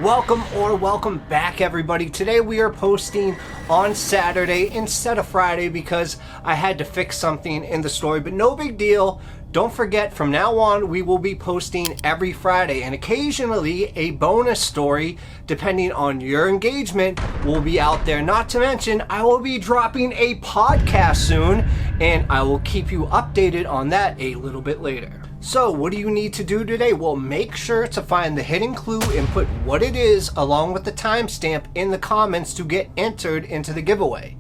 Welcome back, everybody. Today we are posting on Saturday instead of Friday because I had to fix something in the story, but no big deal. Don't forget, from now on we will be posting every Friday, and occasionally a bonus story depending on your engagement will be out there. Not to mention, I will be dropping a podcast soon, and I will keep you updated on that a little bit later. So what do you need to do today? Well, make sure to find the hidden clue and put what it is along with the timestamp in the comments to get entered into the giveaway.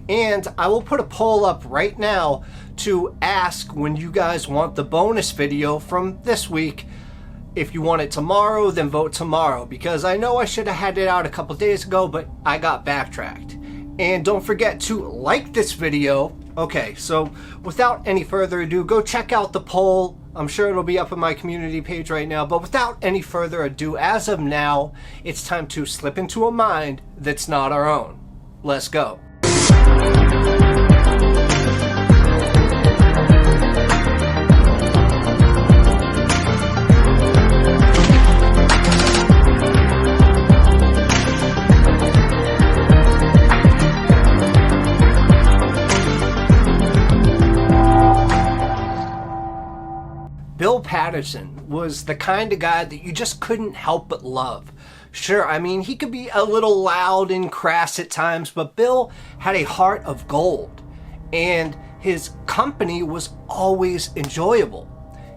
And I will put a poll up right now to ask when you guys want the bonus video from this week. If you want it tomorrow, then vote tomorrow, because I know I should have had it out a couple days ago, but I got backtracked. And don't forget to like this video. Okay, so without any further ado, go check out the poll. I'm sure it'll be up on my community page right now, but without any further ado, as of now, it's time to slip into a mind that's not our own. Let's go. Bill Patterson was the kind of guy that you just couldn't help but love. Sure, I mean, he could be a little loud and crass at times, but Bill had a heart of gold, and his company was always enjoyable.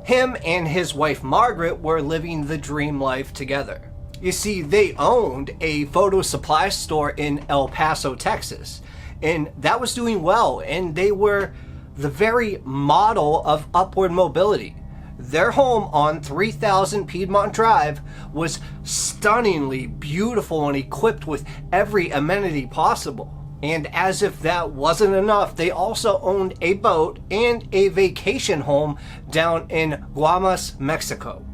Him and his wife Margaret were living the dream life together. You see, they owned a photo supply store in El Paso, Texas, and that was doing well, and they were the very model of upward mobility. Their home on 3000 Piedmont Drive was stunningly beautiful and equipped with every amenity possible. And as if that wasn't enough, they also owned a boat and a vacation home down in Guaymas, Mexico.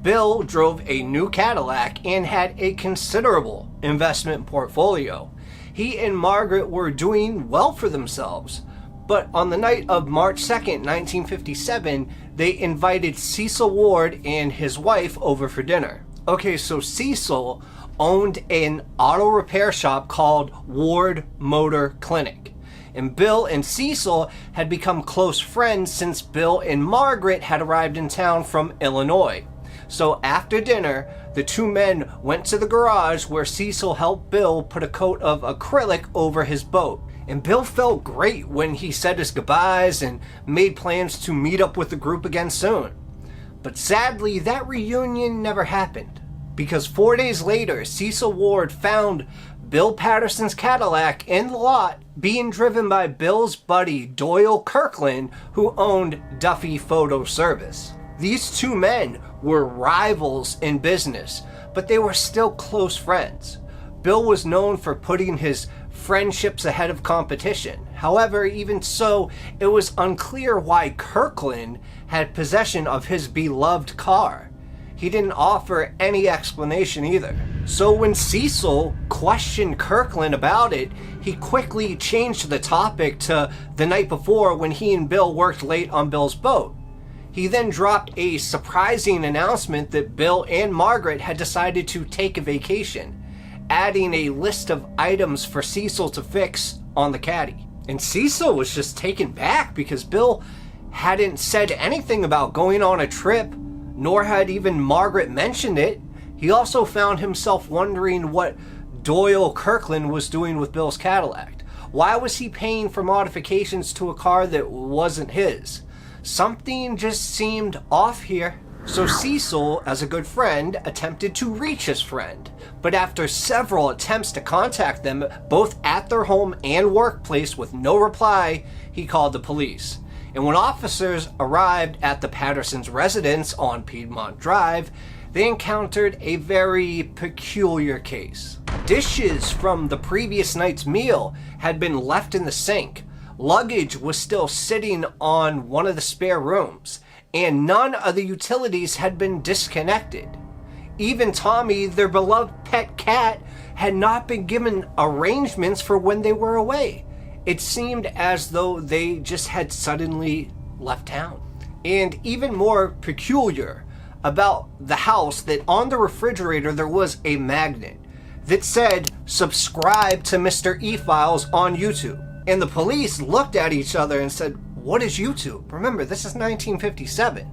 Bill drove a new Cadillac and had a considerable investment portfolio. He and Margaret were doing well for themselves. But on the night of March 2nd, 1957, they invited Cecil Ward and his wife over for dinner. Okay, so Cecil owned an auto repair shop called Ward Motor Clinic. And Bill and Cecil had become close friends since Bill and Margaret had arrived in town from Illinois. So after dinner, the two men went to the garage where Cecil helped Bill put a coat of acrylic over his boat. And Bill felt great when he said his goodbyes and made plans to meet up with the group again soon. But sadly, that reunion never happened, because 4 days later, Cecil Ward found Bill Patterson's Cadillac in the lot being driven by Bill's buddy Doyle Kirkland, who owned Duffy Photo Service. These two men were rivals in business, but they were still close friends. Bill was known for putting his friendships ahead of competition. However, even so, it was unclear why Kirkland had possession of his beloved car. He didn't offer any explanation either. So when Cecil questioned Kirkland about it, he quickly changed the topic to the night before when he and Bill worked late on Bill's boat. He then dropped a surprising announcement that Bill and Margaret had decided to take a vacation, adding a list of items for Cecil to fix on the caddy. And Cecil was just taken back because Bill hadn't said anything about going on a trip, nor had even Margaret mentioned it. He also found himself wondering what Doyle Kirkland was doing with Bill's Cadillac. Why was he paying for modifications to a car that wasn't his? Something just seemed off here. So Cecil, as a good friend, attempted to reach his friend. But after several attempts to contact them, both at their home and workplace with no reply, he called the police. And when officers arrived at the Pattersons' residence on Piedmont Drive, they encountered a very peculiar case. Dishes from the previous night's meal had been left in the sink. Luggage was still sitting on one of the spare rooms, and none of the utilities had been disconnected. Even Tommy, their beloved pet cat, had not been given arrangements for when they were away. It seemed as though they just had suddenly left town. And even more peculiar, about the house that on the refrigerator there was a magnet that said, "Subscribe to Mr. E-Files on YouTube." And the police looked at each other and said, "What is YouTube?" Remember, this is 1957.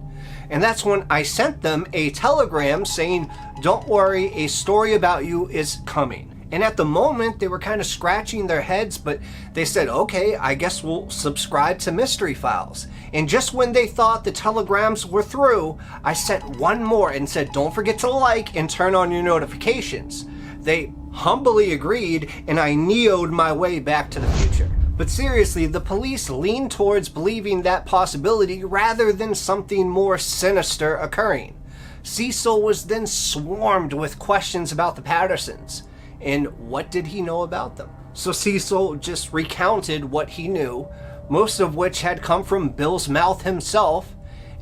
And that's when I sent them a telegram saying, "Don't worry, a story about you is coming." And at the moment, they were kind of scratching their heads, but they said, "Okay, I guess we'll subscribe to Mystery Files." And just when they thought the telegrams were through, I sent one more and said, "Don't forget to like and turn on your notifications." They humbly agreed, and I neoed my way back to the future. But seriously, the police leaned towards believing that possibility rather than something more sinister occurring. Cecil was then swarmed with questions about the Pattersons. And what did he know about them? So Cecil just recounted what he knew, most of which had come from Bill's mouth himself.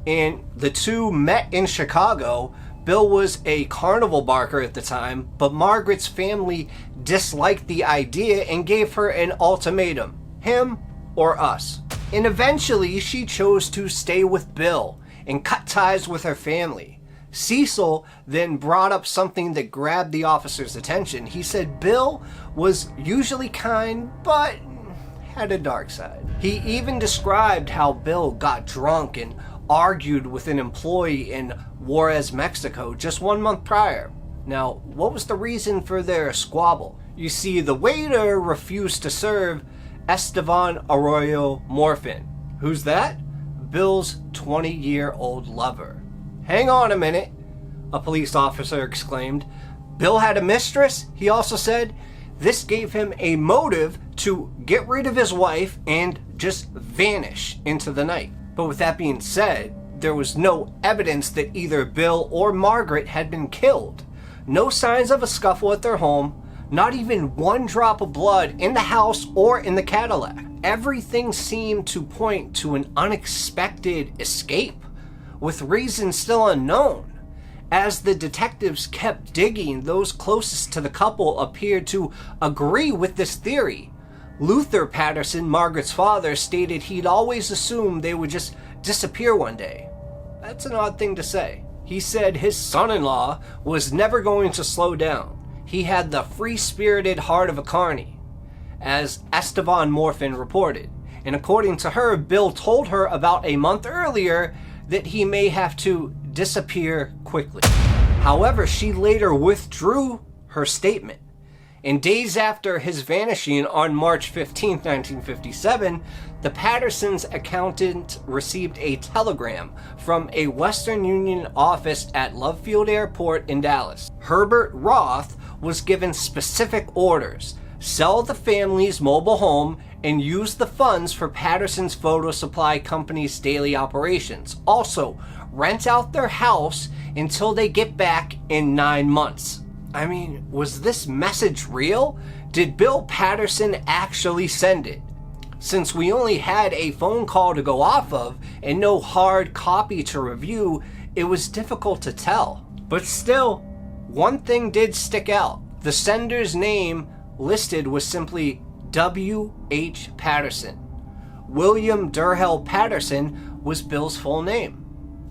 And the two met in Chicago. Bill was a carnival barker at the time, but Margaret's family disliked the idea and gave her an ultimatum: him or us. And eventually she chose to stay with Bill and cut ties with her family. Cecil then brought up something that grabbed the officer's attention. He said Bill was usually kind, but had a dark side. He even described how Bill got drunk and argued with an employee in Juarez, Mexico just 1 month prior. Now, what was the reason for their squabble? You see, the waiter refused to serve Esteban Arroyo Morfin. Who's that? Bill's 20-year-old lover. "Hang on a minute," a police officer exclaimed. "Bill had a mistress," he also said. This gave him a motive to get rid of his wife and just vanish into the night. But with that being said, there was no evidence that either Bill or Margaret had been killed. No signs of a scuffle at their home, not even one drop of blood in the house or in the Cadillac. Everything seemed to point to an unexpected escape, with reasons still unknown. As the detectives kept digging, those closest to the couple appeared to agree with this theory. Luther Patterson, Margaret's father, stated he'd always assumed they would just disappear one day. That's an odd thing to say. He said his son-in-law was never going to slow down. He had the free-spirited heart of a carny, as Esteban Morfin reported. And according to her, Bill told her about a month earlier that he may have to disappear quickly. However, she later withdrew her statement. And days after his vanishing on March 15, 1957, the Pattersons' accountant received a telegram from a Western Union office at Love Field Airport in Dallas. Herbert Roth was given specific orders: sell the family's mobile home and use the funds for Patterson's photo supply company's daily operations. Also, rent out their house until they get back in 9 months. I mean, was this message real? Did Bill Patterson actually send it? Since we only had a phone call to go off of and no hard copy to review, it was difficult to tell. But still, one thing did stick out. The sender's name listed was simply W.H. Patterson. William Durhell Patterson was Bill's full name.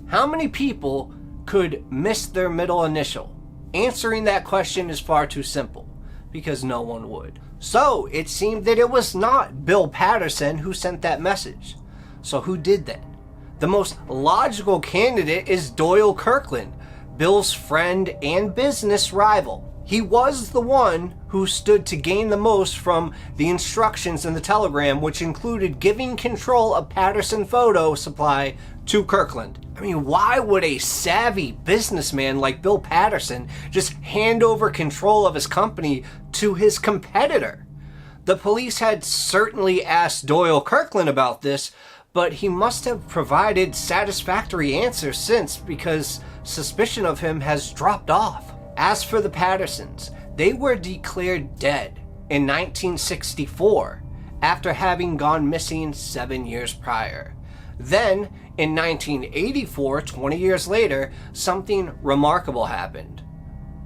How many people could miss their middle initial? Answering that question is far too simple, because no one would. So it seemed that it was not Bill Patterson who sent that message. So who did then? The most logical candidate is Doyle Kirkland, Bill's friend and business rival. He was the one who stood to gain the most from the instructions in the telegram, which included giving control of Patterson photo supply to Kirkland. I mean, why would a savvy businessman like Bill Patterson just hand over control of his company to his competitor? The police had certainly asked Doyle Kirkland about this, but he must have provided satisfactory answers since, because suspicion of him has dropped off. As for the Pattersons, they were declared dead in 1964 after having gone missing 7 years prior. Then, in 1984, 20 years later, something remarkable happened.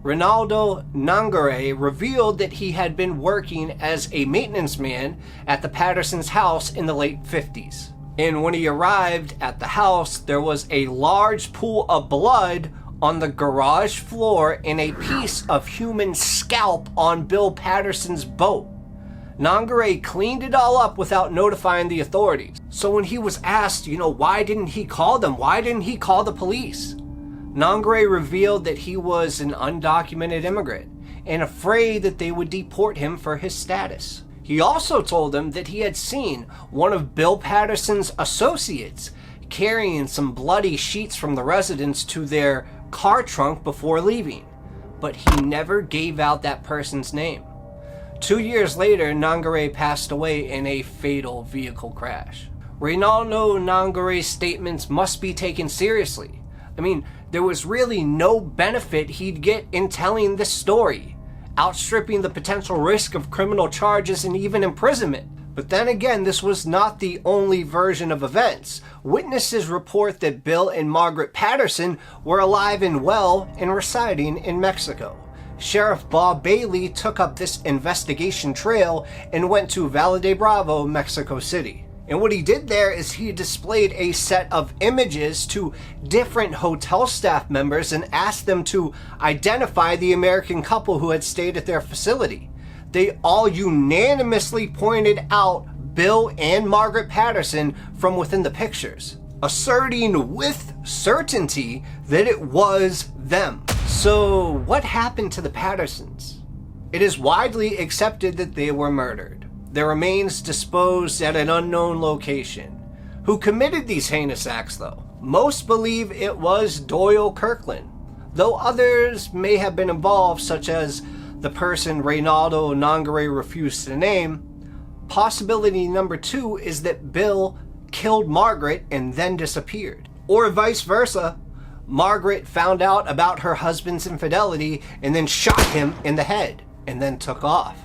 Ronaldo Nangare revealed that he had been working as a maintenance man at the Pattersons' house in the late 50s. And when he arrived at the house, there was a large pool of blood on the garage floor and a piece of human scalp on Bill Patterson's boat. Nongare cleaned it all up without notifying the authorities. So when he was asked, why didn't he call them? Why didn't he call the police? Nongare revealed that he was an undocumented immigrant and afraid that they would deport him for his status. He also told them that he had seen one of Bill Patterson's associates carrying some bloody sheets from the residence to their car trunk before leaving, but he never gave out that person's name. 2 years later, Nongare passed away in a fatal vehicle crash. Reynaldo Nongare's statements must be taken seriously. There was really no benefit he'd get in telling this story, outstripping the potential risk of criminal charges and even imprisonment. But then again, this was not the only version of events. Witnesses report that Bill and Margaret Patterson were alive and well and residing in Mexico. Sheriff Bob Bailey took up this investigation trail and went to Valle de Bravo, Mexico City. And what he did there is he displayed a set of images to different hotel staff members and asked them to identify the American couple who had stayed at their facility. They all unanimously pointed out Bill and Margaret Patterson from within the pictures, asserting with certainty that it was them. So what happened to the Pattersons? It is widely accepted that they were murdered, their remains disposed at an unknown location. Who committed these heinous acts though? Most believe it was Doyle Kirkland, though others may have been involved, such as the person Reynaldo Nongare refused to name. Possibility number 2 is that Bill killed Margaret and then disappeared. Or vice versa. Margaret found out about her husband's infidelity and then shot him in the head and then took off.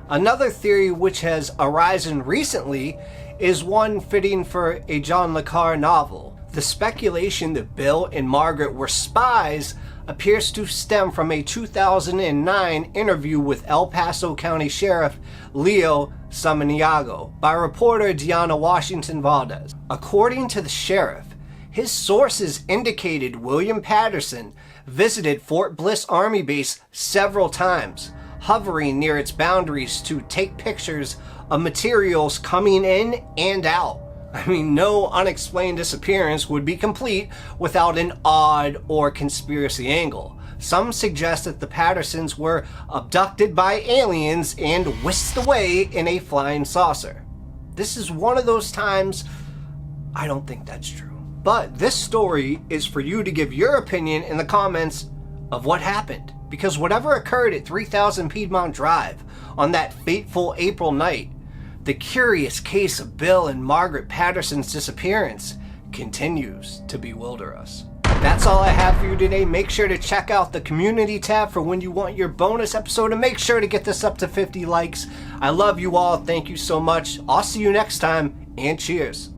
Another theory which has arisen recently is one fitting for a John le Carré novel. The speculation that Bill and Margaret were spies appears to stem from a 2009 interview with El Paso County Sheriff Leo Samaniego by reporter Deanna Washington Valdez. According to the sheriff, his sources indicated William Patterson visited Fort Bliss Army Base several times, hovering near its boundaries to take pictures of materials coming in and out. No unexplained disappearance would be complete without an odd or conspiracy angle. Some suggest that the Pattersons were abducted by aliens and whisked away in a flying saucer. This is one of those times I don't think that's true. But this story is for you to give your opinion in the comments of what happened. Because whatever occurred at 3000 Piedmont Drive on that fateful April night, the curious case of Bill and Margaret Patterson's disappearance continues to bewilder us. That's all I have for you today. Make sure to check out the community tab for when you want your bonus episode, and make sure to get this up to 50 likes. I love you all. Thank you so much. I'll see you next time, and cheers.